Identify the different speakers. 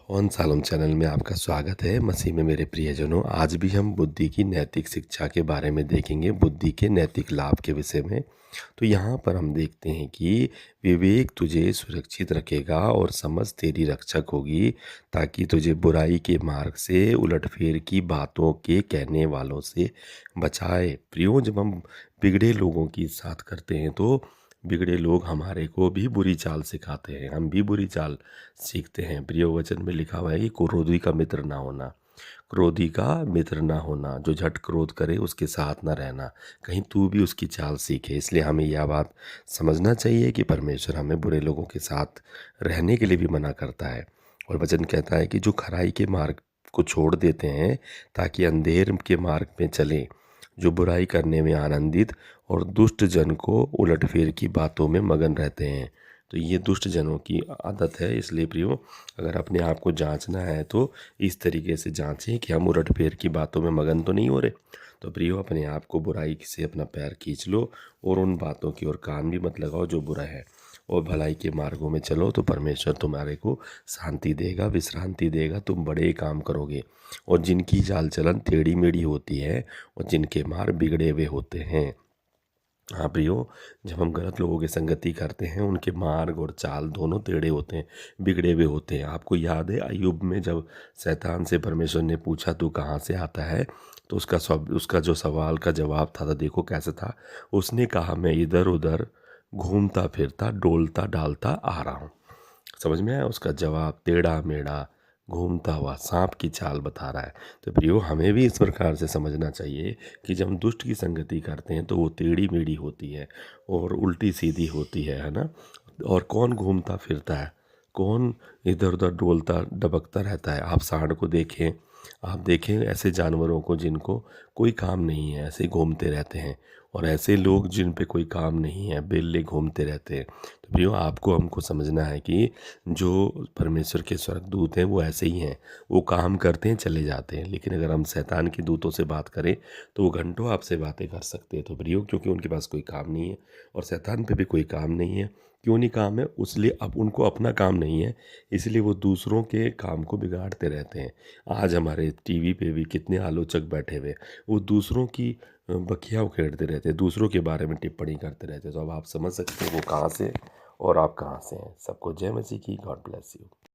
Speaker 1: Own सालोम channel में आपका स्वागत है। मसीह में मेरे प्रियजनों, आज भी हम बुद्धि की नैतिक शिक्षा के बारे में देखेंगे, बुद्धि के नैतिक लाभ के विषय में। तो यहाँ पर हम देखते हैं कि विवेक तुझे सुरक्षित रखेगा और समझ तेरी रक्षक होगी, ताकि तुझे बुराई के मार्ग से, उलटफेर की बातों के कहने वालों से बचाए। प्रियो, जब हम बिगड़े लोगों की साथ करते हैं तो बिगड़े लोग हमारे को भी बुरी चाल सिखाते हैं, हम भी बुरी चाल सीखते हैं। प्रिय वचन में लिखा हुआ है कि क्रोधी का मित्र ना होना, क्रोधी का मित्र ना होना, जो झट क्रोध करे उसके साथ ना रहना, कहीं तू भी उसकी चाल सीखे। इसलिए हमें यह बात समझना चाहिए कि परमेश्वर हमें बुरे लोगों के साथ रहने के लिए भी मना करता है। और वचन कहता है कि जो खराई के मार्ग को छोड़ देते हैं ताकि अंधेर के मार्ग में चलें, जो बुराई करने में आनंदित और दुष्ट जन को उलटफेर की बातों में मगन रहते हैं। तो ये दुष्ट जनों की आदत है। इसलिए प्रियो, अगर अपने आप को जांचना है तो इस तरीके से जांचें कि हम उलटफेर की बातों में मगन तो नहीं हो रहे। तो प्रियो, अपने आप को बुराई से अपना पैर खींच लो और उन बातों की ओर कान भी मत लगाओ जो बुरा है, और भलाई के मार्गों में चलो तो परमेश्वर तुम्हारे को शांति देगा, विश्रांति देगा, तुम बड़े काम करोगे। और जिनकी चाल चलन टेढ़ी मेढ़ी होती है और जिनके मार्ग बिगड़े हुए होते हैं। हाँ प्रियो, जब हम गलत लोगों की संगति करते हैं, उनके मार्ग और चाल दोनों टेढ़े होते हैं, बिगड़े हुए होते हैं। आपको याद है अय्यूब में जब शैतान से परमेश्वर ने पूछा तू कहाँ से आता है, तो उसका जो सवाल का जवाब था, तो देखो कैसे था। उसने कहा मैं इधर उधर घूमता फिरता डोलता डालता आ रहा हूँ। समझ में आया उसका जवाब? टेढ़ा मेढ़ा घूमता हुआ सांप की चाल बता रहा है। तो प्रियो, हमें भी इस प्रकार से समझना चाहिए कि जब हम दुष्ट की संगति करते हैं तो वो टेढ़ी मेढ़ी होती है और उल्टी सीधी होती है ना। और कौन घूमता फिरता है, कौन इधर उधर डोलता डबकता रहता है? आप सांड को देखें, आप देखें ऐसे जानवरों को जिनको कोई काम नहीं है, ऐसे घूमते रहते हैं। और ऐसे लोग जिन पे कोई काम नहीं है, बेल्ले घूमते रहते हैं। तो प्रियो, आपको हमको समझना है कि जो परमेश्वर के स्वर्गदूत हैं वो ऐसे ही हैं, वो काम करते हैं चले जाते हैं। लेकिन अगर हम शैतान के दूतों से बात करें तो वो घंटों आपसे बातें कर सकते हैं। तो प्रियो, क्योंकि उनके पास कोई काम नहीं है और शैतान पे भी कोई काम नहीं है। क्यों नहीं काम है? उसलिए अब उनको अपना काम नहीं है, इसलिए वो दूसरों के काम को बिगाड़ते रहते हैं। आज हमारे टीवी पे भी कितने आलोचक बैठे हुए, वो दूसरों की बखिया उखेड़ते रहते हैं, दूसरों के बारे में टिप्पणी करते रहते हैं। तो अब आप समझ सकते हैं वो कहाँ से और आप कहाँ से हैं। सबको जय मसीह की। God bless you.